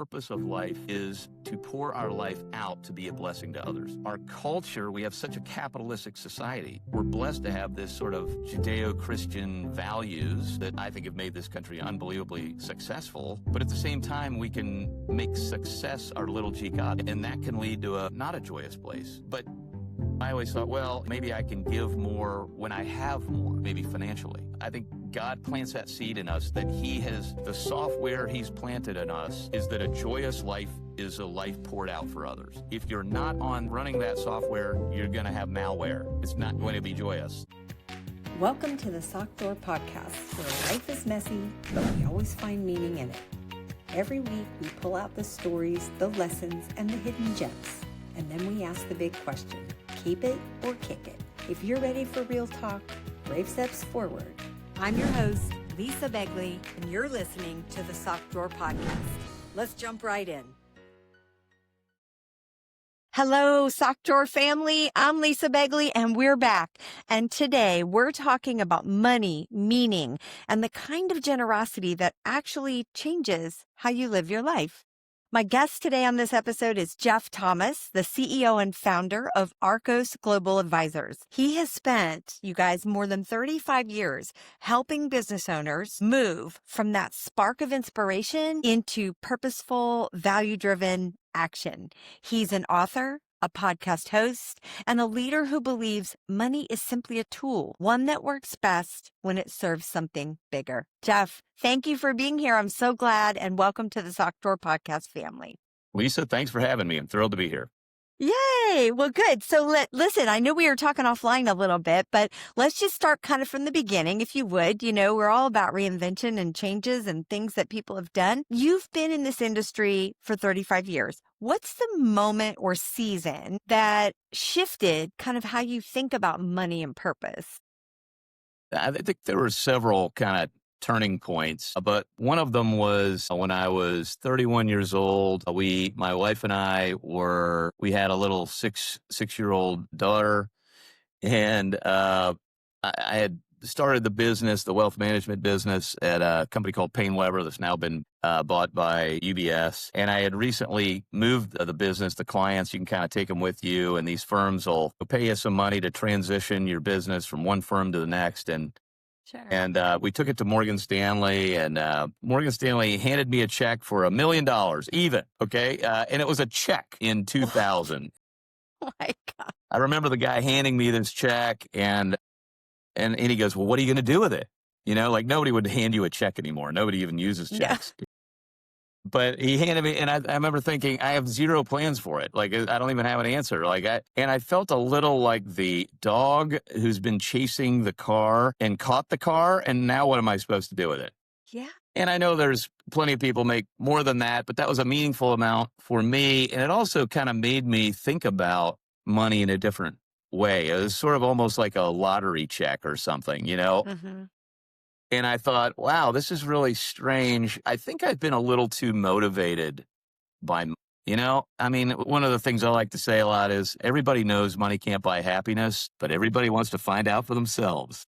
purpose of life is to pour our life out to be a blessing to others. Our culture, we have such a capitalistic society. We're blessed to have this sort of Judeo-Christian values that I think have made this country unbelievably successful. But at the same time, we can make success our little g god, and that can lead to not a joyous place. But I always thought, well, maybe I can give more when I have more, maybe financially. I think God plants that seed in us, that the software he's planted in us is that a joyous life is a life poured out for others. If you're not on running that software, you're going to have malware. It's not going to be joyous. Welcome to the Sock Door Podcast, where life is messy, but we always find meaning in it. Every week, we pull out the stories, the lessons, and the hidden gems. And then we ask the big question, keep it or kick it? If you're ready for real talk, brave steps forward. I'm your host, Lisa Begley, and you're listening to the Sock Drawer Podcast. Let's jump right in. Hello, Sock Drawer family. I'm Lisa Begley, and we're back. And today we're talking about money, meaning, and the kind of generosity that actually changes how you live your life. My guest today on this episode is Jeff Thomas, the CEO and founder of Arkos Global Advisors. He has spent, you guys, more than 35 years helping business owners move from that spark of inspiration into purposeful, value-driven action. He's an author, a podcast host, and a leader who believes money is simply a tool, one that works best when it serves something bigger. Jeff, thank you for being here. I'm so glad, and welcome to the Sock Drawer Podcast family. Lisa, thanks for having me. I'm thrilled to be here. Yay! Well, good. So listen, I know we were talking offline a little bit, but let's just start kind of from the beginning, if you would. You know, we're all about reinvention and changes and things that people have done. You've been in this industry for 35 years. What's the moment or season that shifted kind of how you think about money and purpose? I think there were several kind of turning points, but one of them was when I was 31 years old. My wife and we had a little six-year-old daughter, and I had started the wealth management business at a company called Payne Weber that's now been bought by UBS. And I had recently moved the business to clients. You can kind of take them with you, and these firms will pay you some money to transition your business from one firm to the next. And Sure. And we took it to Morgan Stanley, and Morgan Stanley handed me a check for $1 million even, okay? And it was a check in 2000. Oh my God. I remember the guy handing me this check, and he goes, well, what are you going to do with it? You know, like nobody would hand you a check anymore. Nobody even uses checks. Yeah. But he handed me, and I remember thinking, I have zero plans for it. Like, I don't even have an answer. And I felt a little like the dog who's been chasing the car and caught the car, and now what am I supposed to do with it? Yeah. And I know there's plenty of people make more than that, but that was a meaningful amount for me. And it also kind of made me think about money in a different way. It was sort of almost like a lottery check or something, you know? Mm-hmm. And I thought, wow, this is really strange. I think I've been a little too motivated by, I mean, one of the things I like to say a lot is everybody knows money can't buy happiness, but everybody wants to find out for themselves.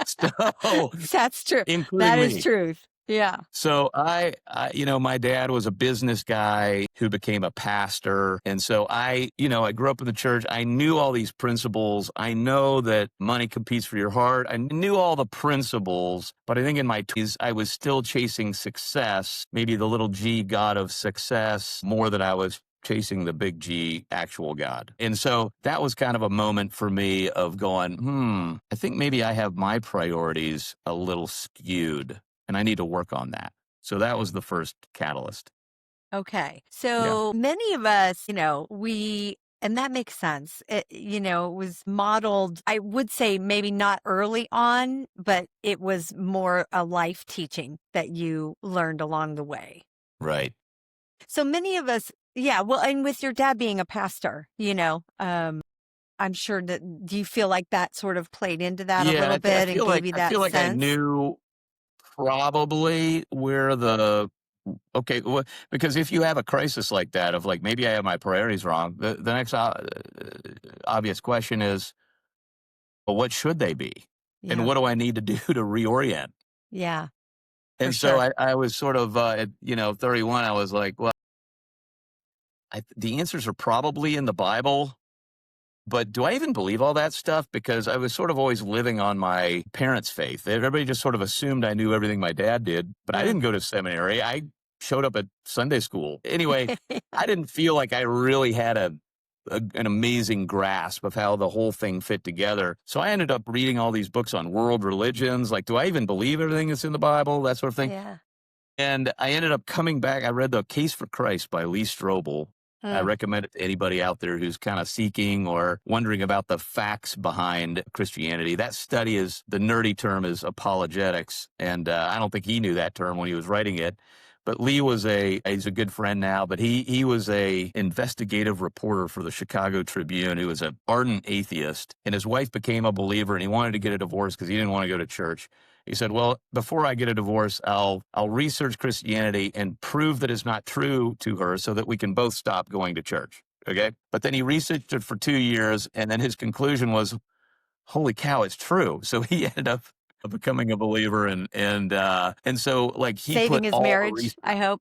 So, that's true. That is truth. Yeah. So my dad was a business guy who became a pastor. And so I grew up in the church. I knew all these principles. I know that money competes for your heart. I knew all the principles, but I think in my 20s, I was still chasing success, maybe the little G God of success, more than I was chasing the big G actual God. And so that was kind of a moment for me of going, I think maybe I have my priorities a little skewed. And I need to work on that. So that was the first catalyst. Okay. So many of us, and that makes sense. It was modeled, I would say maybe not early on, but it was more a life teaching that you learned along the way. Right. So many of us, and with your dad being a pastor, I'm sure that, do you feel like that sort of played into that a little bit and gave you that sense? I feel like I knew probably where because if you have a crisis like that of like, maybe I have my priorities wrong, the next obvious question is, well, what should they be? Yeah. And what do I need to do to reorient? Yeah. for And so sure. I was sort of, at, 31, I was like, well, the answers are probably in the Bible, but do I even believe all that stuff? Because I was sort of always living on my parents' faith. Everybody just sort of assumed I knew everything my dad did, but I Mm. didn't go to seminary. I showed up at Sunday school. Anyway, I didn't feel like I really had an amazing grasp of how the whole thing fit together. So I ended up reading all these books on world religions. Like, do I even believe everything that's in the Bible? That sort of thing. Yeah. And I ended up coming back. I read The Case for Christ by Lee Strobel. I Mm. recommend it to anybody out there who's kind of seeking or wondering about the facts behind Christianity. That study the nerdy term is apologetics. And I don't think he knew that term when he was writing it. But Lee he's a good friend now, but he was a investigative reporter for the Chicago Tribune who was an ardent atheist. And his wife became a believer and he wanted to get a divorce because he didn't want to go to church. He said, well, before I get a divorce, I'll research Christianity and prove that it's not true to her so that we can both stop going to church. Okay. But then he researched it for 2 years. And then his conclusion was, holy cow, it's true. So he ended up becoming a believer. And so like he Saving put his all the marriage, research I hope.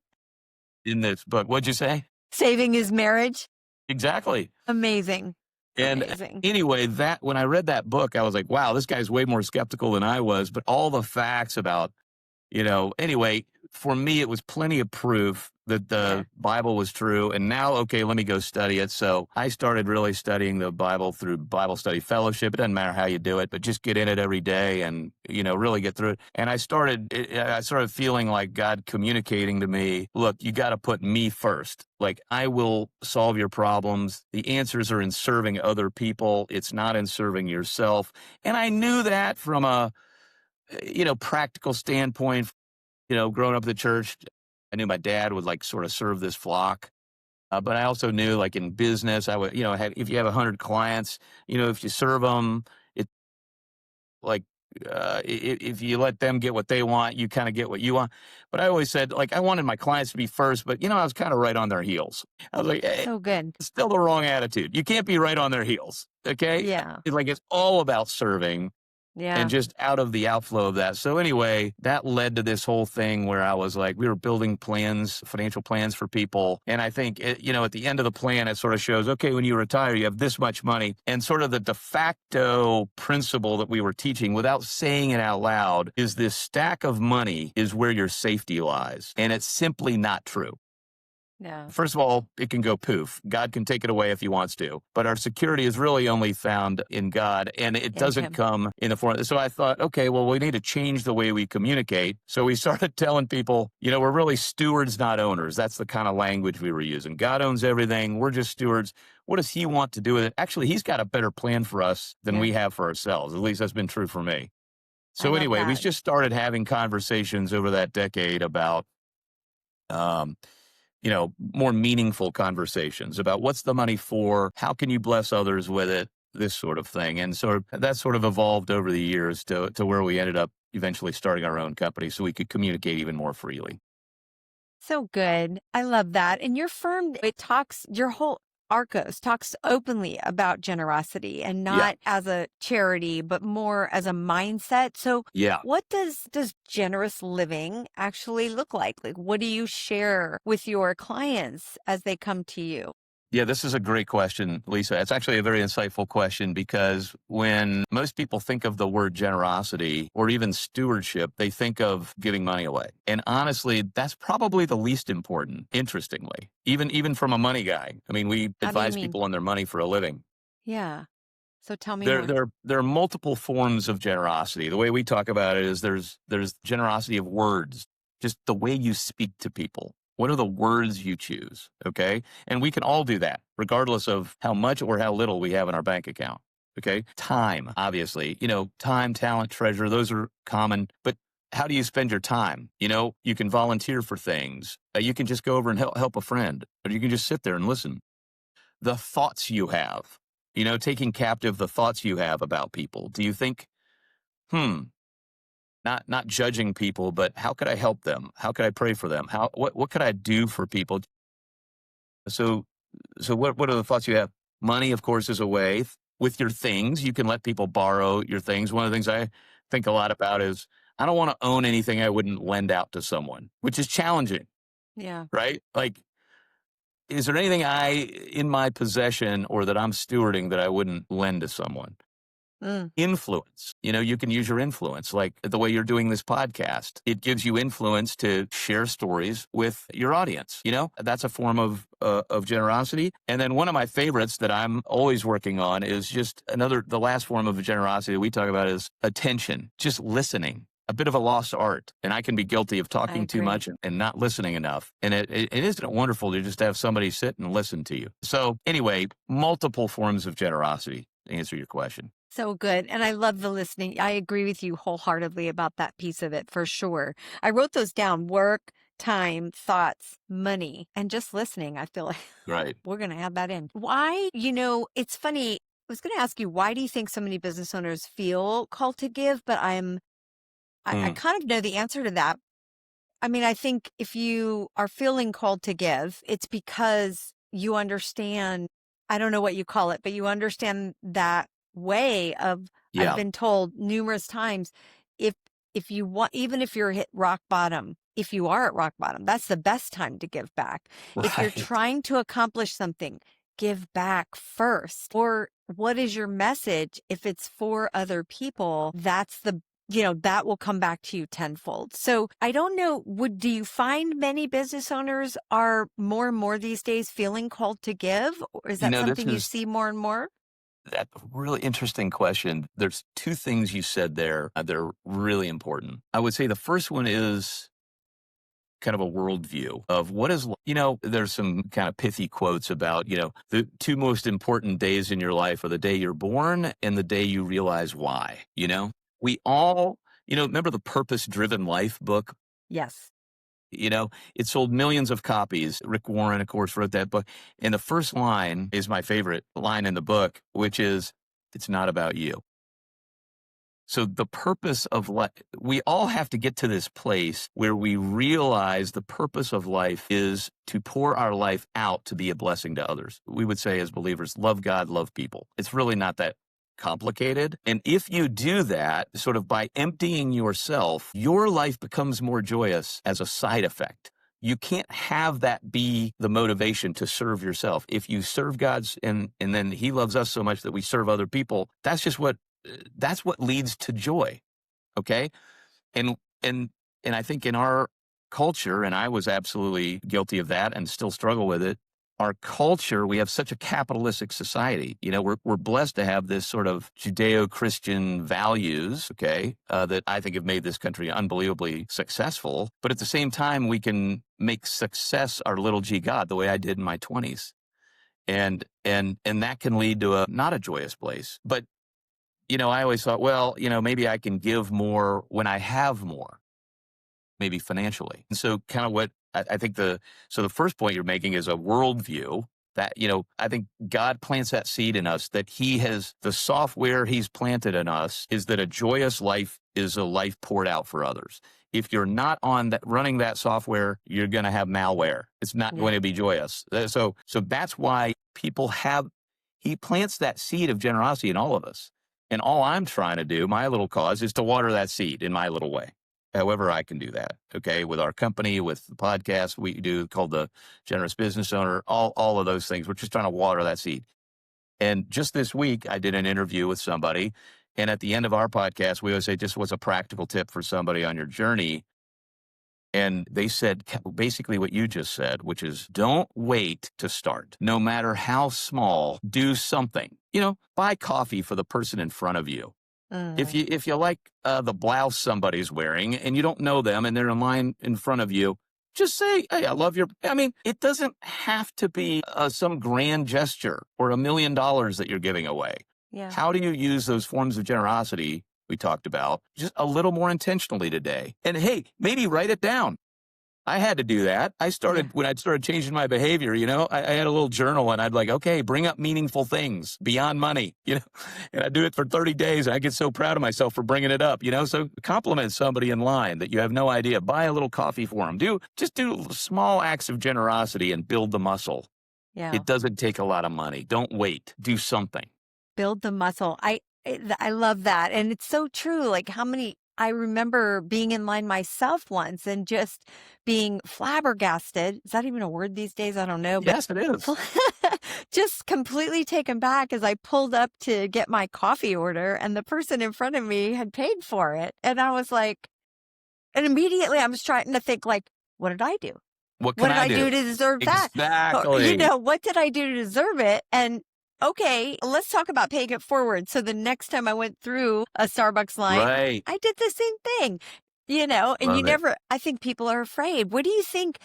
in this book. What'd you say? Saving his marriage. Exactly. Amazing. And Amazing. anyway, when I read that book, I was like, wow, this guy's way more skeptical than I was. But all the facts about, anyway, for me, it was plenty of proof that the Bible was true. And now, okay, let me go study it. So I started really studying the Bible through Bible Study Fellowship. It doesn't matter how you do it, but just get in it every day and, really get through it. And I started feeling like God communicating to me, look, you got to put me first. Like, I will solve your problems. The answers are in serving other people. It's not in serving yourself. And I knew that from a, practical standpoint. Growing up in the church, I knew my dad would like sort of serve this flock. But I also knew like in business, I would, if you have 100 clients, if you serve them, it like, if you let them get what they want, you kind of get what you want. But I always said, like, I wanted my clients to be first, but, I was kind of right on their heels. I was like, hey, So good. it's still the wrong attitude. You can't be right on their heels. Okay. Yeah. It's all about serving. Yeah. And just out of the outflow of that. So anyway, that led to this whole thing where I was like, we were building financial plans for people. And I think, at the end of the plan, it sort of shows, okay, when you retire, you have this much money. And sort of the de facto principle that we were teaching without saying it out loud is this stack of money is where your safety lies. And it's simply not true. Yeah. First of all, it can go poof. God can take it away if he wants to. But our security is really only found in God, and it doesn't come in the form. So I thought, okay, well, we need to change the way we communicate. So we started telling people, we're really stewards, not owners. That's the kind of language we were using. God owns everything. We're just stewards. What does he want to do with it? Actually, he's got a better plan for us than we have for ourselves. At least that's been true for me. So anyway, we just started having conversations over that decade about, more meaningful conversations about what's the money for, how can you bless others with it, this sort of thing. And so that sort of evolved over the years to where we ended up eventually starting our own company so we could communicate even more freely. So good. I love that. And your firm, your whole Arkos talks openly about generosity and not as a charity, but more as a mindset. So what does generous living actually look like? Like, what do you share with your clients as they come to you? Yeah, this is a great question, Lisa. It's actually a very insightful question because when most people think of the word generosity or even stewardship, they think of giving money away. And honestly, that's probably the least important, interestingly, even from a money guy. I mean, we advise people on their money for a living. Yeah. So tell me more. There are multiple forms of generosity. The way we talk about it is there's generosity of words, just the way you speak to people. What are the words you choose? Okay. And we can all do that, regardless of how much or how little we have in our bank account. Okay. Time, obviously, time, talent, treasure, those are common. But how do you spend your time? You can volunteer for things. You can just go over and help a friend, or you can just sit there and listen. The thoughts you have, taking captive the thoughts you have about people. Do you think, not judging people, but how could I help them? How could I pray for them? What could I do for people? So what are the thoughts you have? Money, of course, is a way. With your things, you can let people borrow your things. One of the things I think a lot about is I don't want to own anything I wouldn't lend out to someone, which is challenging, Yeah. right? Like, is there anything in my possession or that I'm stewarding that I wouldn't lend to someone? Mm. Influence. You can use your influence, like the way you're doing this podcast. It gives you influence to share stories with your audience. That's a form of generosity. And then one of my favorites that I'm always working on is just the last form of generosity that we talk about is attention, just listening. A bit of a lost art. And I can be guilty of I talking too agree. much and not listening enough. And it isn't it wonderful to just have somebody sit and listen to you. So anyway, multiple forms of generosity to answer your question. So good. And I love the listening. I agree with you wholeheartedly about that piece of it for sure. I wrote those down: work, time, thoughts, money, and just listening. I feel like Right. we're going to add that in. Why? It's funny. I was going to ask you, why do you think so many business owners feel called to give? But I Mm. kind of know the answer to that. I mean, I think if you are feeling called to give, it's because you understand, I don't know what you call it, but you understand that way of, I've Yeah. been told numerous times, if if you want, even if you're hit rock bottom, if you are at rock bottom, that's the best time to give back. If you're Right. trying to accomplish something, give back first. Or what is your message? If it's for other people, that will come back to you tenfold. So I don't know, do you find many business owners are more and more these days feeling called to give? Or is that This something you is see more and more? that really interesting question. There's two things you said there that are really important. I would say the first one is kind of a worldview of there's some kind of pithy quotes about, the two most important days in your life are the day you're born and the day you realize why. We all, remember the Purpose Driven Life book? Yes. It sold millions of copies. Rick Warren, of course, wrote that book. And the first line is my favorite line in the book, which is, it's not about you. So the purpose of life, we all have to get to this place where we realize the purpose of life is to pour our life out to be a blessing to others. We would say as believers, love God, love people. It's really not that complicated. And if you do that, sort of by emptying yourself, your life becomes more joyous as a side effect. You can't have that be the motivation to serve yourself. If you serve God's and then He loves us so much that we serve other people, that's what leads to joy. Okay. And I think in our culture, and I was absolutely guilty of that and still struggle with it, our culture, we have such a capitalistic society. We're blessed to have this sort of Judeo-Christian values, okay, that I think have made this country unbelievably successful. But at the same time, we can make success our little g God, the way I did in my 20s. And that can lead to not a joyous place. But, I always thought, well, maybe I can give more when I have more, maybe financially. And so kind of what I think the first point you're making is a worldview that, I think God plants that seed in us, that the software He's planted in us is that a joyous life is a life poured out for others. If you're not on that, running that software, you're going to have malware. It's not going to be joyous. So that's why He plants that seed of generosity in all of us. And all I'm trying to do, my little cause, is to water that seed in my little way. However I can do that, okay, with our company, with the podcast we do called The Generous Business Owner, all of those things. We're just trying to water that seed. And just this week, I did an interview with somebody. And at the end of our podcast, we always say, just what's a practical tip for somebody on your journey? And they said basically what you just said, which is don't wait to start. No matter how small, do something. Buy coffee for the person in front of you. If you like the blouse somebody's wearing and you don't know them and they're in line in front of you, just say, hey, I love it doesn't have to be some grand gesture or $1 million that you're giving away. Yeah. How do you use those forms of generosity we talked about just a little more intentionally today? And hey, maybe write it down. I had to do that. When I started changing my behavior, I had a little journal and I'd okay, bring up meaningful things beyond money, and I do it for 30 days. And I get so proud of myself for bringing it up, so compliment somebody in line that you have no idea, buy a little coffee for them, do small acts of generosity and build the muscle. Yeah. It doesn't take a lot of money. Don't wait, do something. Build the muscle. I love that. And it's so true. Like how many I remember being in line myself once and just being flabbergasted. Is that even a word these days? I don't know, but Yes, it is. just completely taken back as I pulled up to get my coffee order and the person in front of me had paid for it. And I was like, and immediately I was trying to think like, what did I do? What What can did I I do do? to deserve that? Or, Exactly. what did I do to deserve it? And okay, let's talk about paying it forward. So the next time I went through a Starbucks line, Right. I did the same thing, and you Love it. never, I think people are afraid. What do you think,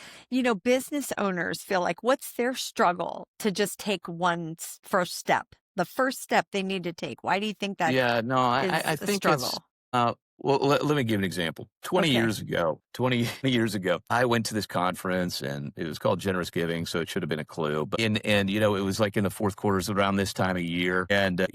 business owners feel like? What's their struggle to just take first step, the first step they need to take? Why do you think that Yeah, no, I is a think it's, struggle? well, let me give an example. 20 years ago, I went to this conference and it was called Generous Giving, so it should have been a clue. But it was like in the fourth quarters around this time of year. And,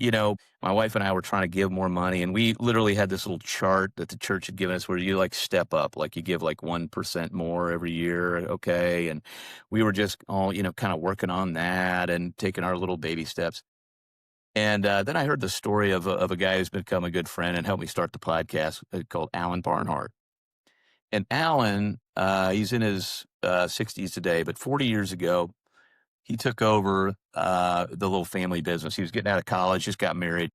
my wife and I were trying to give more money. And we literally had this little chart that the church had given us where you like step up, like you give like 1% more every year. Okay. And we were just all, kind of working on that and taking our little baby steps. And then I heard the story of a guy who's become a good friend and helped me start the podcast called Alan Barnhart. And Alan, he's in his 60s today, but 40 years ago, he took over the little family business. He was getting out of college, just got married.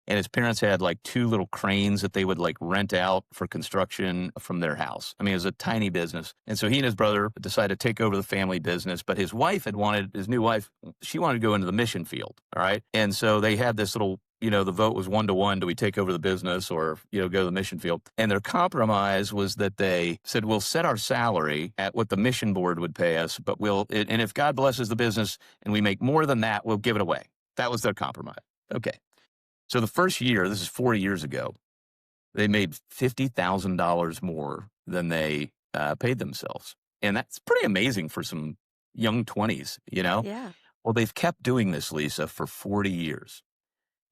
And his parents had like two little cranes that they would like rent out for construction from their house. I mean, it was a tiny business. And so he and his brother decided to take over the family business. But his wife his new wife, she wanted to go into the mission field. All right. And so they had this little, the vote was 1-1. Do we take over the business or, go to the mission field? And their compromise was that they said, we'll set our salary at what the mission board would pay us, but and if God blesses the business and we make more than that, we'll give it away. That was their compromise. Okay. So the first year, this is 40 years ago, they made $50,000 more than they paid themselves. And that's pretty amazing for some young 20s, Yeah. Well, they've kept doing this, Lisa, for 40 years.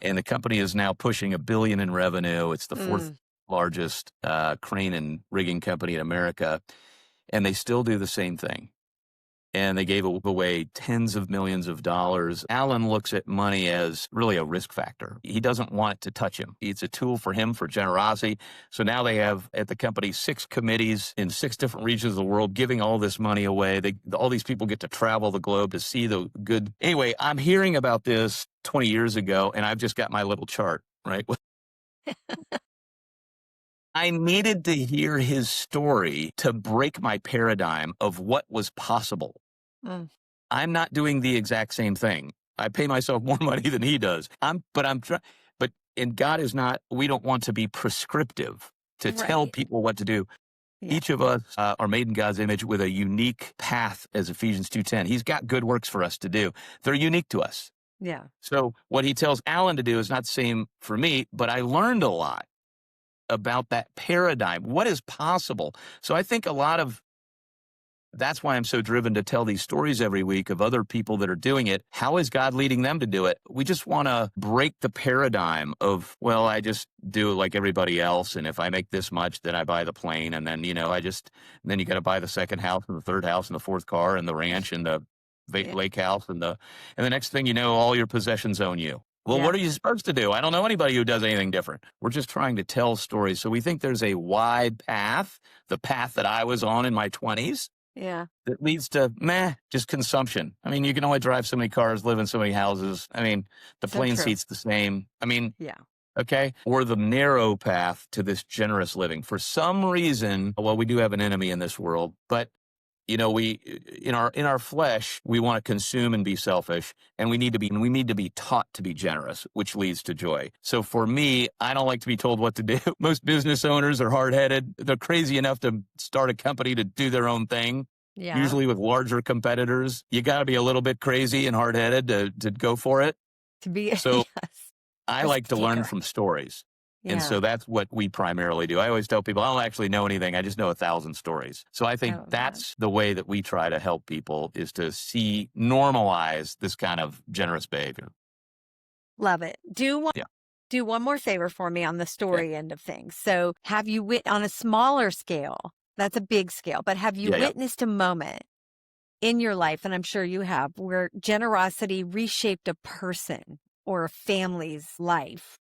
And the company is now pushing $1 billion in revenue. It's the fourth largest crane and rigging company in America. And they still do the same thing. And they gave away tens of millions of dollars. Alan looks at money as really a risk factor. He doesn't want it to touch him. It's a tool for him for generosity. So now they have at the company 6 committees in 6 different regions of the world giving all this money away. All these people get to travel the globe to see the good. Anyway, I'm hearing about this 20 years ago, and I've just got my little chart, right? I needed to hear his story to break my paradigm of what was possible. I'm not doing the exact same thing. I pay myself more money than he does. And God is not, we don't want to be prescriptive to tell Right. people what to do. Yeah. Each of us are made in God's image with a unique path, as Ephesians 2:10. He's got good works for us to do. They're unique to us. Yeah. So what he tells Alan to do is not the same for me, but I learned a lot about that paradigm, what is possible. So I think that's why I'm so driven to tell these stories every week of other people that are doing it. How is God leading them to do it? We just want to break the paradigm of, well, I just do it like everybody else. And if I make this much, then I buy the plane. And then, then you got to buy the second house and the third house and the fourth car and the ranch and the lake house. And the next thing you know, all your possessions own you. Well, what are you supposed to do? I don't know anybody who does anything different. We're just trying to tell stories. So we think there's a wide path, the path that I was on in my 20s. Yeah. That leads to just consumption. I mean, you can only drive so many cars, live in so many houses. I mean, the plane seat's the same. I mean, okay. Or the narrow path to this generous living. For some reason, well, we do have an enemy in this world, but we in our flesh, we want to consume and be selfish, and we need to be taught to be generous, which leads to joy. So for me, I don't like to be told what to do. Most business owners are hard-headed. They're crazy enough to start a company to do their own thing. Yeah. Usually with larger competitors, you got to be a little bit crazy and hard-headed to go for it. To be So yes. I like to learn from stories. And so that's what we primarily do. I always tell people, I don't actually know anything. I just know 1,000 stories. So I think that's the way that we try to help people is to normalize this kind of generous behavior. Love it. Do one more favor for me on the story end of things. So have you on a smaller scale, that's a big scale, but have you witnessed a moment in your life, and I'm sure you have, where generosity reshaped a person or a family's life?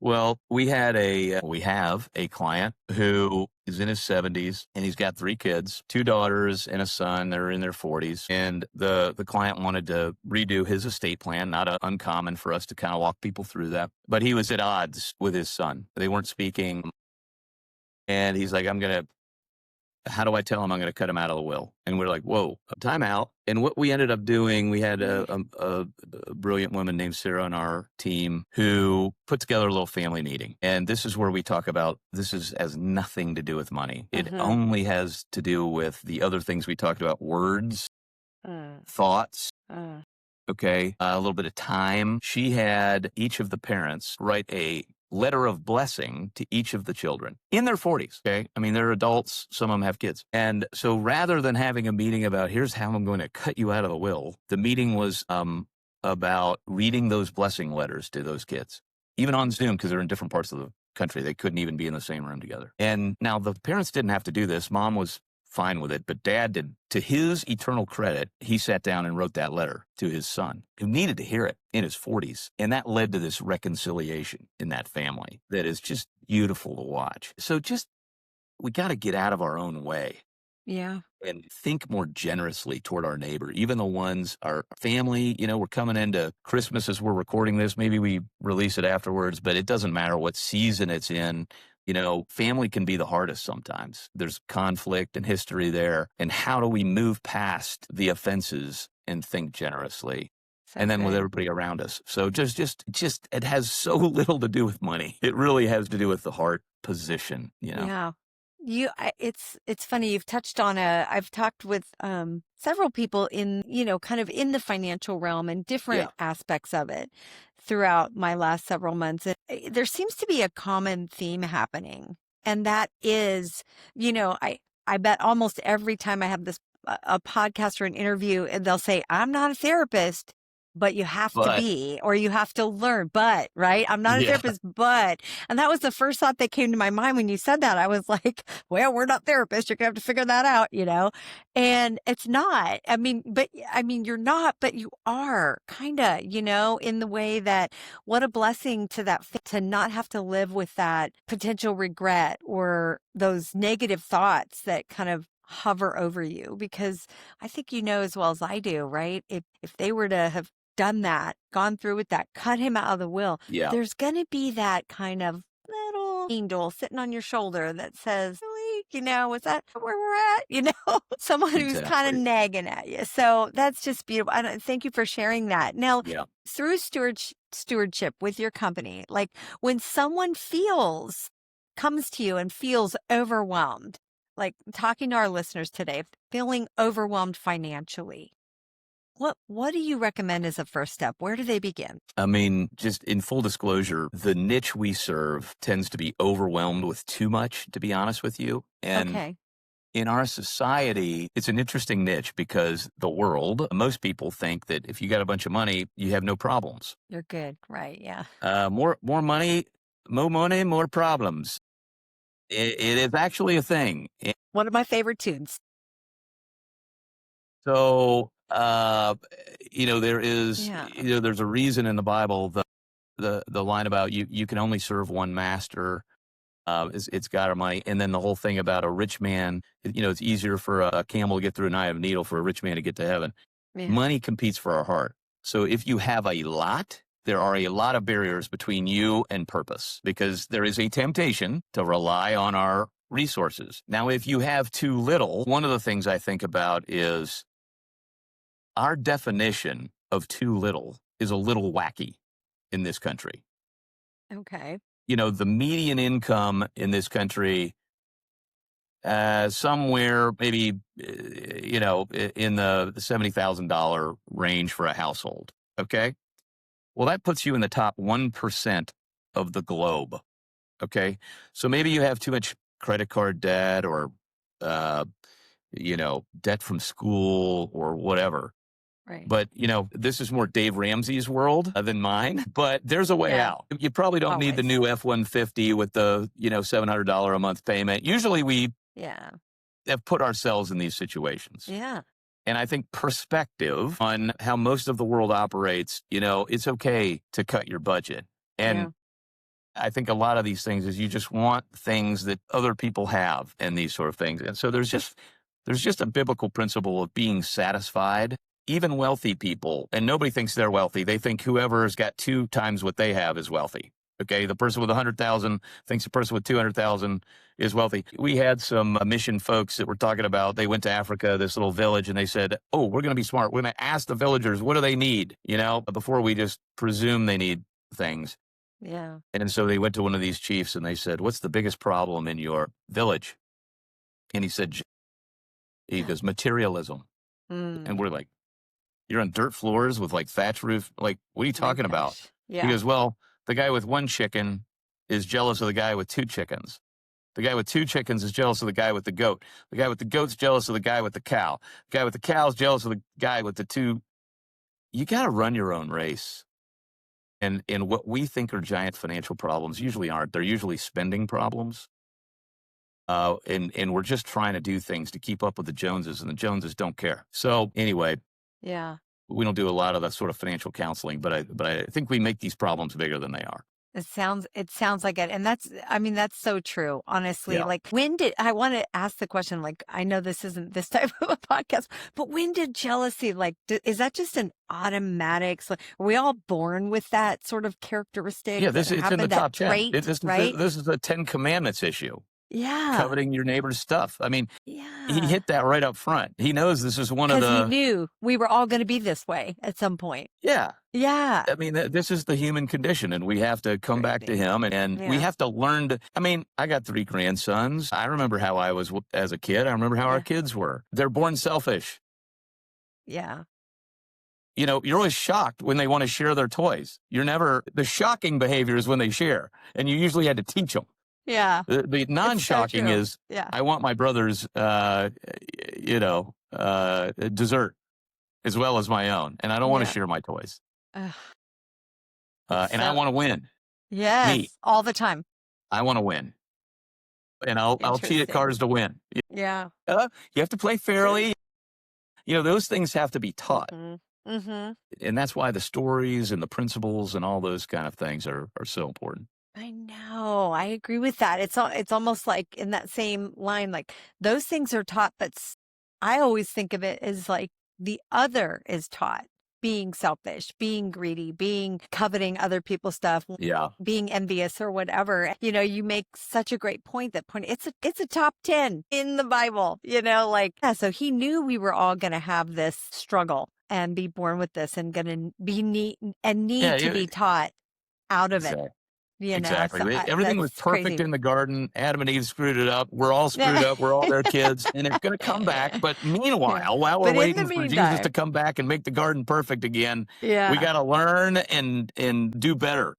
Well, we have a client who is in his 70s and he's got 3 kids, 2 daughters and a son. They're in their 40s. And the client wanted to redo his estate plan, not uncommon for us to kind of walk people through that. But he was at odds with his son. They weren't speaking. And he's like, how do I tell him I'm going to cut him out of the will? And we're like, whoa, time out. And what we ended up doing, we had a brilliant woman named Sarah on our team who put together a little family meeting. And this is where we talk about, has nothing to do with money. It only has to do with the other things we talked about, words, thoughts, okay, a little bit of time. She had each of the parents write a letter of blessing to each of the children in their 40s. Okay. I mean, they're adults. Some of them have kids. And so rather than having a meeting about here's how I'm going to cut you out of the will, the meeting was about reading those blessing letters to those kids, even on Zoom, because they're in different parts of the country. They couldn't even be in the same room together. And now the parents didn't have to do this. Mom was fine with it, but dad did. To his eternal credit, he sat down and wrote that letter to his son, who needed to hear it in his 40s. And that led to this reconciliation in that family that is just beautiful to watch. So we got to get out of our own way. Yeah. And think more generously toward our neighbor, even the ones, our family. We're coming into Christmas as we're recording this. Maybe we release it afterwards, but it doesn't matter what season it's in. Family can be the hardest sometimes. There's conflict and history there. And how do we move past the offenses and think generously? And then with everybody around us. So just it has so little to do with money. It really has to do with the heart position, Yeah. It's funny. You've touched on I've talked with several people in, kind of in the financial realm and different aspects of it throughout my last several months. And there seems to be a common theme happening. And that is, I bet almost every time I have a podcast or an interview, and they'll say, I'm not a therapist, but you have to be, or you have to learn, right? I'm not a therapist, but, and that was the first thought that came to my mind when you said that. I was like, well, we're not therapists. You're gonna have to figure that out, and it's not, you're not, but you are kind of, in the way that what a blessing to not have to live with that potential regret or those negative thoughts that kind of hover over you, because I think as well as I do, right? If they were to have done that, gone through with that, cut him out of the will, there's going to be that kind of little angel sitting on your shoulder that says, really, is that where we're at? Someone who's kind of nagging at you. So that's just beautiful. Thank you for sharing that. Now, through stewardship with your company, like when someone comes to you and feels overwhelmed, like talking to our listeners today, feeling overwhelmed financially, what do you recommend as a first step? Where do they begin? I mean, just in full disclosure, the niche we serve tends to be overwhelmed with too much, to be honest with you. And in our society, it's an interesting niche because most people think that if you got a bunch of money, you have no problems. You're good, right? Yeah. More money, more problems. It is actually a thing. One of my favorite tunes. So, there is, there's a reason in the Bible, the line about you can only serve one master. It's God or money. And then the whole thing about a rich man, it's easier for a camel to get through an eye of a needle for a rich man to get to heaven. Yeah. Money competes for our heart. So if you have a lot, there are a lot of barriers between you and purpose, because there is a temptation to rely on our resources. Now, if you have too little, one of the things I think about is our definition of too little is a little wacky in this country. Okay. The median income in this country, somewhere maybe, in the $70,000 range for a household. Okay. Well, that puts you in the top 1% of the globe. Okay. So maybe you have too much credit card debt or, debt from school or whatever. Right. But, this is more Dave Ramsey's world than mine, but there's a way out. You probably don't need the new F-150 with the, $700 a month payment. Usually we have put ourselves in these situations. Yeah. And I think perspective on how most of the world operates, it's okay to cut your budget. And I think a lot of these things is you just want things that other people have and these sort of things. And so there's just a biblical principle of being satisfied. Even wealthy people, and nobody thinks they're wealthy. They think whoever has got 2 times what they have is wealthy. Okay, the person with 100,000 thinks the person with 200,000 is wealthy. We had some mission folks that were talking about, they went to Africa, this little village, and they said, oh, we're going to be smart. We're going to ask the villagers, what do they need? Before we just presume they need things. Yeah. And so they went to one of these chiefs and they said, what's the biggest problem in your village? And he goes, materialism. And we're like, you're on dirt floors with like thatch roof. Like, what are you talking about? Yeah. He goes, well, the guy with 1 chicken is jealous of the guy with 2 chickens. The guy with 2 chickens is jealous of the guy with the goat. The guy with the goat's jealous of the guy with the cow. The guy with the cow is jealous of the guy with the 2. You got to run your own race. And what we think are giant financial problems usually aren't. They're usually spending problems. And we're just trying to do things to keep up with the Joneses, and the Joneses don't care. So anyway, Yeah. we don't do a lot of that sort of financial counseling, but I think we make these problems bigger than they are. It sounds like it. And that's so true, honestly. Yeah. Like, I want to ask the question, like, I know this isn't this type of a podcast, but when did jealousy, like, is that just an automatic, are we all born with that sort of characteristic? Yeah, it's in the top 10. Trait, right? This is a 10 Commandments issue. Yeah. Coveting your neighbor's stuff. I mean, Yeah. he hit that right up front. He knows this is one of Because the. he knew we were all going to be this way at some point. Yeah. Yeah. I mean, this is the human condition, and we have to come back to him, and we have to learn to. I mean, I got 3 grandsons. I remember how I was as a kid. I remember how our kids were. They're born selfish. Yeah. You're always shocked when they want to share their toys. The shocking behavior is when they share, and you usually had to teach them. Yeah. The non-shocking so is, I want my brother's, dessert as well as my own, and I don't want to share my toys. And I want to win. Yes, all the time. I want to win, and I'll cheat at cards to win. Yeah. You have to play fairly. Those things have to be taught, Mm-hmm. and that's why the stories and the principles and all those kind of things are so important. I know. I agree with that. It's almost like in that same line, like those things are taught, but I always think of it as like the other is taught. Being selfish, being greedy, being coveting other people's stuff, being envious or whatever. You make such a great point. It's a top 10 in the Bible, so he knew we were all going to have this struggle and be born with this and going to be need to be taught out of it. Exactly. So everything was perfect crazy. in the garden. Adam and Eve screwed it up. We're all screwed up. We're all their kids, and it's going to come back. But meanwhile, while we're waiting for Jesus to come back and make the garden perfect again, we got to learn and do better.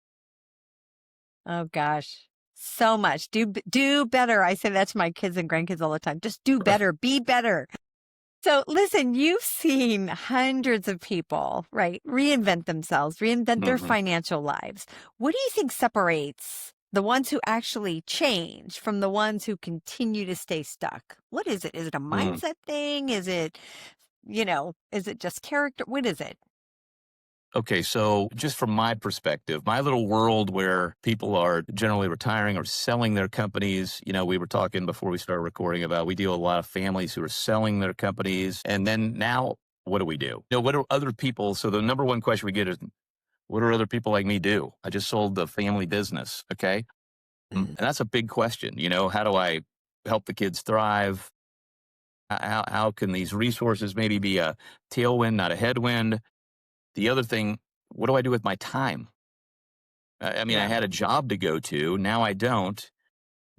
Oh gosh, so much. Do better. I say that to my kids and grandkids all the time. Just do better. Be better. So listen, you've seen hundreds of people, right, reinvent themselves, reinvent their financial lives. What do you think separates the ones who actually change from the ones who continue to stay stuck? What is it? Is it a mindset thing? Is it, is it just character? What is it? Okay, so just from my perspective, my little world where people are generally retiring or selling their companies, we were talking before we started recording about we deal with a lot of families who are selling their companies. And then now, what do we do? What are other people? So the number one question we get is, what do other people like me do? I just sold the family business, okay? And that's a big question. How do I help the kids thrive? How can these resources maybe be a tailwind, not a headwind? The other thing, what do I do with my time? I had a job to go to. Now I don't.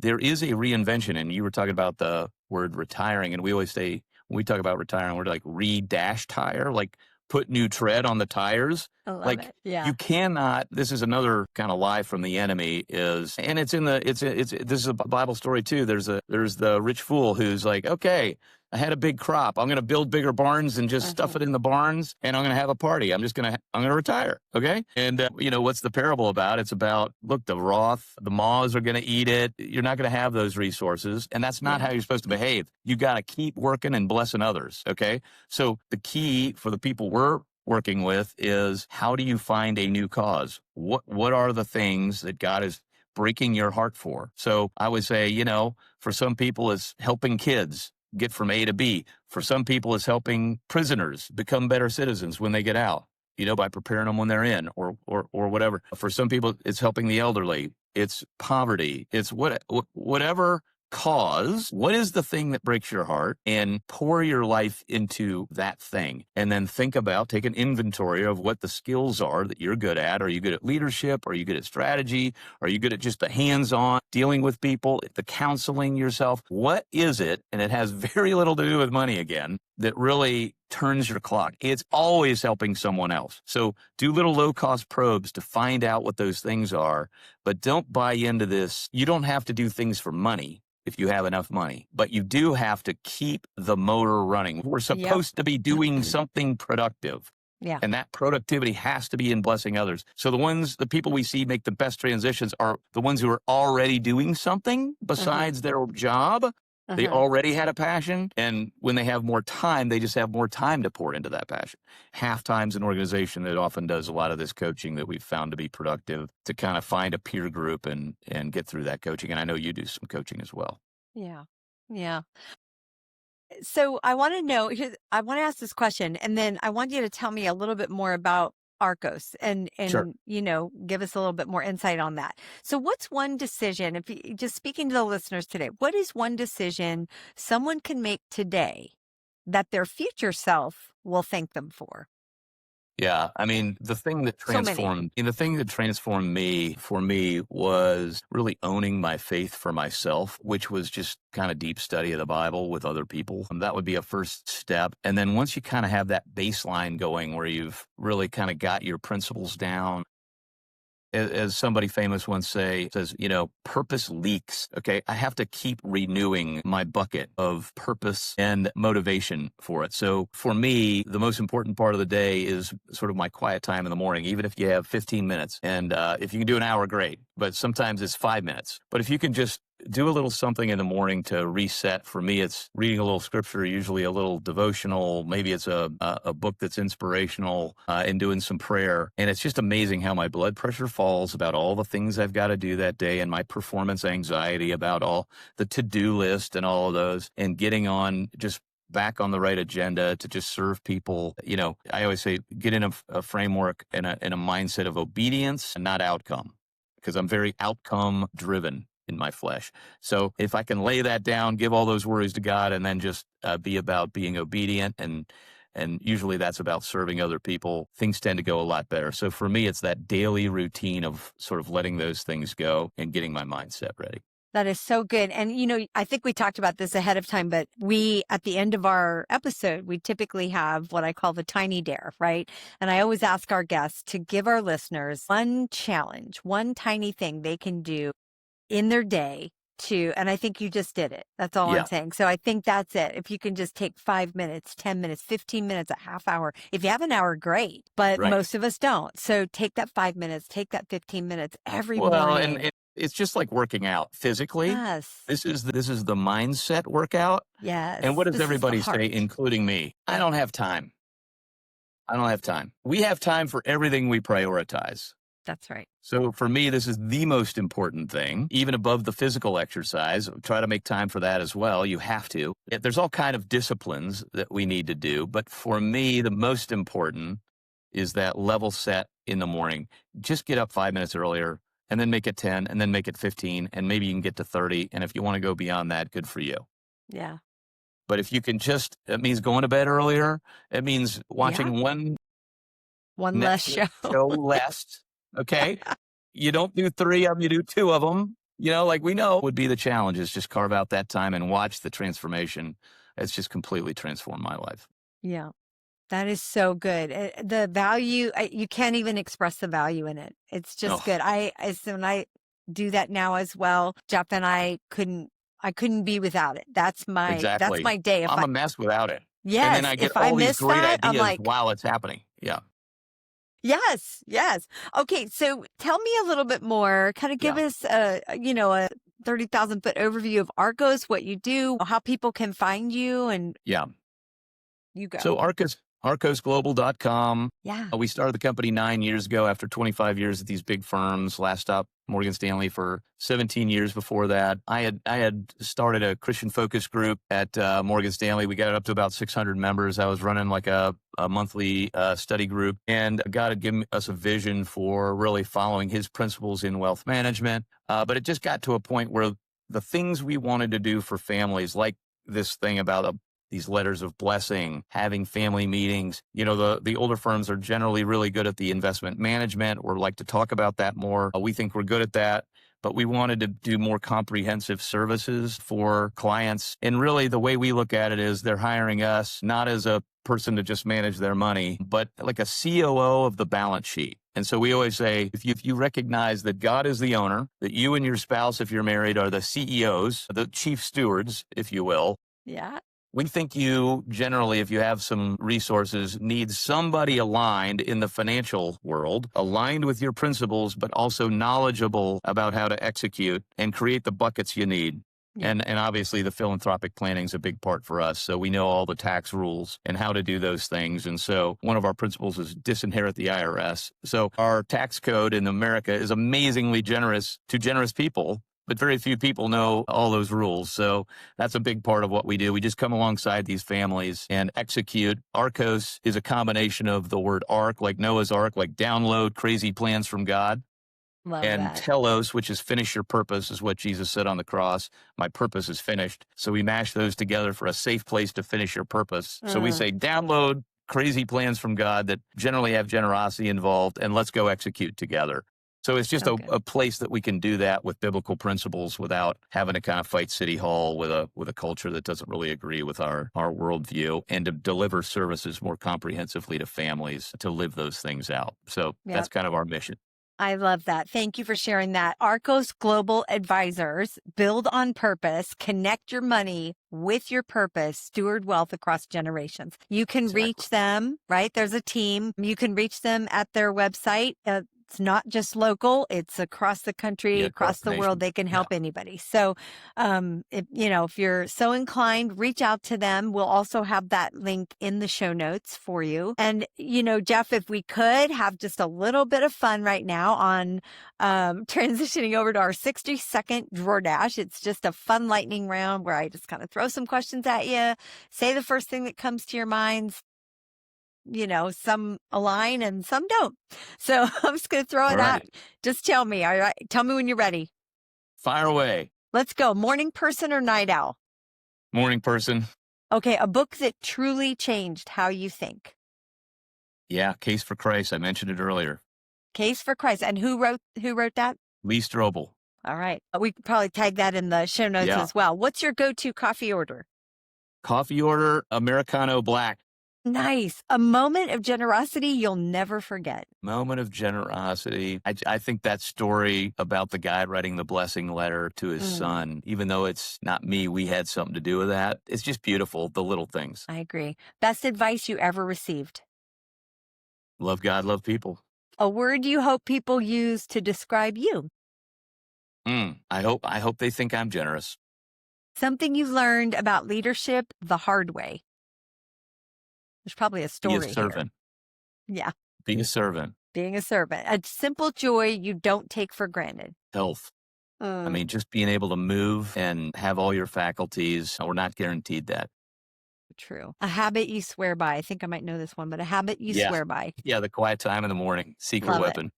There is a reinvention, and you were talking about the word retiring, and we always say, when we talk about retiring, we're like re-tire, like put new tread on the tires. I love it. Yeah. You cannot, this is another kind of lie from the enemy this is a Bible story too. There's the rich fool who's like, okay, I had a big crop. I'm going to build bigger barns and just stuff it in the barns, and I'm going to have a party. I'm going to retire. Okay. And what's the parable about? It's about, look, the moths are going to eat it. You're not going to have those resources. And that's not how you're supposed to behave. You got to keep working and blessing others. Okay. So the key for the people we're working with is, how do you find a new cause? What are the things that God has breaking your heart for. So I would say, for some people, it's helping kids get from A to B. For some people, it's helping prisoners become better citizens when they get out, by preparing them when they're in or whatever. For some people, it's helping the elderly. It's poverty. It's whatever cause. What is the thing that breaks your heart? And pour your life into that thing. And then take an inventory of what the skills are that you're good at. Are you good at leadership? Are you good at strategy? Are you good at just the hands-on dealing with people, the counseling yourself? What is it? And it has very little to do with money again, that really turns your clock. It's always helping someone else. So do little low-cost probes to find out what those things are, but don't buy into this. You don't have to do things for money if you have enough money, but you do have to keep the motor running. We're supposed to be doing something productive. Yeah. And that productivity has to be in blessing others. So the people we see make the best transitions are the ones who are already doing something besides their job. They already had a passion, and when they have more time, they just have more time to pour into that passion. Halftime's an organization that often does a lot of this coaching that we've found to be productive, to kind of find a peer group and get through that coaching. And I know you do some coaching as well. Yeah. Yeah. So I want to ask this question, and then I want you to tell me a little bit more about Arkos and Sure. give us a little bit more insight on that. So what's one decision, if you just speaking to the listeners today, what is one decision someone can make today that their future self will thank them for? Yeah, I mean, the thing that transformed me for me was really owning my faith for myself, which was just kind of deep study of the Bible with other people. And that would be a first step. And then once you kind of have that baseline going where you've really kind of got your principles down, as somebody famous once says, purpose leaks. Okay. I have to keep renewing my bucket of purpose and motivation for it. So for me, the most important part of the day is sort of my quiet time in the morning, even if you have 15 minutes. And if you can do an hour, great. But sometimes it's 5 minutes. But if you can just do a little something in the morning to reset. For me, it's reading a little scripture, usually a little devotional. Maybe it's a book that's inspirational, and doing some prayer. And it's just amazing how my blood pressure falls about all the things I've got to do that day, and my performance anxiety about all the to-do list and all of those, and getting on just back on the right agenda to just serve people. I always say, get in a framework and a mindset of obedience and not outcome, because I'm very outcome driven in my flesh. So if I can lay that down, give all those worries to God, and then just be about being obedient, and usually that's about serving other people, things tend to go a lot better. So for me, it's that daily routine of sort of letting those things go and getting my mindset ready. That is so good. And, I think we talked about this ahead of time, but at the end of our episode, we typically have what I call the tiny dare, right? And I always ask our guests to give our listeners one challenge, one tiny thing they can do in their day and I think you just did it. That's all I'm saying. So I think that's it. If you can just take 5 minutes, 10 minutes, 15 minutes, a half hour. If you have an hour, great. But most of us don't. So take that 5 minutes, take that 15 minutes every morning. And it's just like working out physically. Yes. This is the mindset workout. Yes. And what does everybody say, including me? I don't have time. We have time for everything we prioritize. That's right. So for me, this is the most important thing, even above the physical exercise. Try to make time for that as well. You have to. There's all kind of disciplines that we need to do. But for me, the most important is that level set in the morning. Just get up 5 minutes earlier, and then make it 10, and then make it 15, and maybe you can get to 30. And if you want to go beyond that, good for you. Yeah. But if you can it means going to bed earlier. It means watching one less show less. Okay. You don't do 3 of them, you do 2 of them. Like we know would be the challenge, is just carve out that time and watch the transformation. It's just completely transformed my life. Yeah. That is so good. The value, you can't even express the value in it. It's just good. When I do that now as well, Jeff and I couldn't be without it. That's my day. I'm a mess without it. Yes. And then I get all these great ideas while it's happening. Yeah. Yes. Yes. Okay. So tell me a little bit more, kind of give us a 30,000 foot overview of Arkos, what you do, how people can find you, and you go. So Arkos arkosglobal.com. Yeah. We started the company 9 years ago after 25 years at these big firms. Last stop, Morgan Stanley for 17 years before that. I had started a Christian focus group at Morgan Stanley. We got up to about 600 members. I was running like a monthly study group, and God had given us a vision for really following his principles in wealth management. But it just got to a point where the things we wanted to do for families, like this thing about these letters of blessing, having family meetings. The older firms are generally really good at the investment management or like to talk about that more. We think we're good at that, but we wanted to do more comprehensive services for clients. And really the way we look at it is they're hiring us not as a person to just manage their money, but like a COO of the balance sheet. And so we always say, if you recognize that God is the owner, that you and your spouse, if you're married, are the CEOs, the chief stewards, if you will. Yeah. We think you generally, if you have some resources, need somebody aligned in the financial world, aligned with your principles, but also knowledgeable about how to execute and create the buckets you need. Yeah. And obviously the philanthropic planning is a big part for us. So we know all the tax rules and how to do those things. And so one of our principles is disinherit the IRS. So our tax code in America is amazingly generous to generous people, but very few people know all those rules. So that's a big part of what we do. We just come alongside these families and execute. Arkos is a combination of the word ark, like Noah's Ark, like download crazy plans from God. Love And that. telos, which is finish your purpose, is what Jesus said on the cross. My purpose is finished. So we mash those together for a safe place to finish your purpose. So we say download crazy plans from God that generally have generosity involved, and let's go execute together. So it's just a place that we can do that with biblical principles without having to kind of fight City Hall with a culture that doesn't really agree with our worldview, and to deliver services more comprehensively to families to live those things out. So that's kind of our mission. I love that. Thank you for sharing that. Arkos Global Advisors, build on purpose, connect your money with your purpose, steward wealth across generations. You can reach them, right? There's a team. You can reach them at their website. It's not just local, it's across the country, across the world. They can help anybody. So, if you're so inclined, reach out to them. We'll also have that link in the show notes for you. And, Jeff, if we could have just a little bit of fun right now on transitioning over to our 60-second drawer dash. It's just a fun lightning round where I just kind of throw some questions at you, say the first thing that comes to your minds. Some align and some don't. So I'm just going to throw it out. Just tell me. All right. Tell me when you're ready. Fire away. Let's go. Morning person or night owl? Morning person. Okay. A book that truly changed how you think. Yeah. Case for Christ. I mentioned it earlier. Case for Christ. And who wrote that? Lee Strobel. All right. We could probably tag that in the show notes as well. What's your go-to coffee order? Coffee order, Americano black. Nice. A moment of generosity you'll never forget. Moment of generosity. I think that story about the guy writing the blessing letter to his son, even though it's not me, we had something to do with that. It's just beautiful, the little things. I agree. Best advice you ever received? Love God, love people. A word you hope people use to describe you? I hope they think I'm generous. Something you learned about leadership the hard way. There's probably a story. Be a servant. Here. Yeah. Being a servant. Being a servant. A simple joy you don't take for granted. Health. I mean, just being able to move and have all your faculties. We're not guaranteed that. True. A habit you swear by. I think I might know this one, but a habit you swear by. Yeah, the quiet time in the morning. Secret weapon.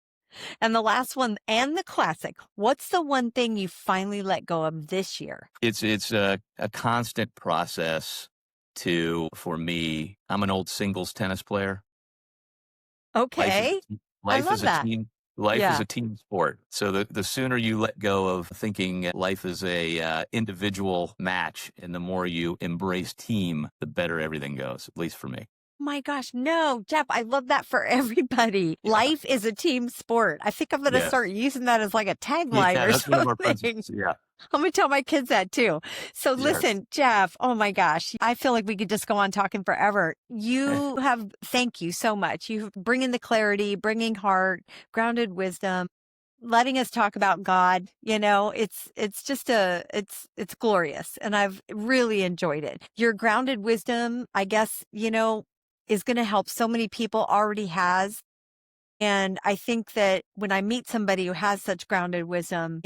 And the last one, and the classic. What's the one thing you finally let go of this year? It's a constant process. For me, I'm an old singles tennis player. Okay. Life is a team. Life Yeah. is a team sport. So the sooner you let go of thinking life is a individual match, and the more you embrace team, the better everything goes, at least for me. My gosh, no, Jeff, I love that for everybody. Yeah. Life is a team sport. I think I'm going to start using that as like a tagline or that's one of our something. principles. Yeah. I'm going to tell my kids that too. So listen, Jeff, oh my gosh, I feel like we could just go on talking forever. Thank you so much. You bring in the clarity, bringing heart, grounded wisdom, letting us talk about God. It's just it's glorious. And I've really enjoyed it. Your grounded wisdom, I guess, is going to help so many people, already has. And I think that when I meet somebody who has such grounded wisdom,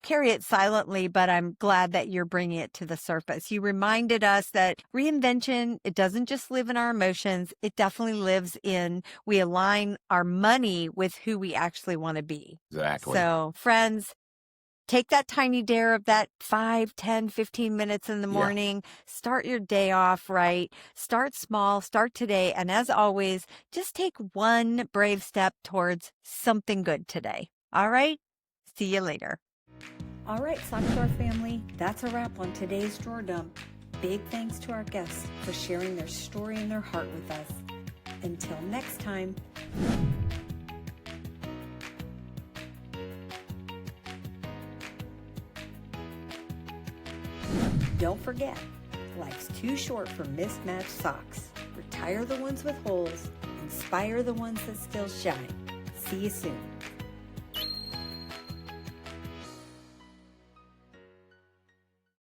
carry it silently, but I'm glad that you're bringing it to the surface. You reminded us that reinvention, it doesn't just live in our emotions. It definitely lives in, we align our money with who we actually want to be. Exactly. So friends, take that tiny dare of that 5, 10, 15 minutes in the morning. Start your day off right. Start small. Start today. And as always, just take one brave step towards something good today. All right? See you later. All right, Sock Drawer family, that's a wrap on today's Drawer Dump. Big thanks to our guests for sharing their story and their heart with us. Until next time. Don't forget, life's too short for mismatched socks. Retire the ones with holes, inspire the ones that still shine. See you soon.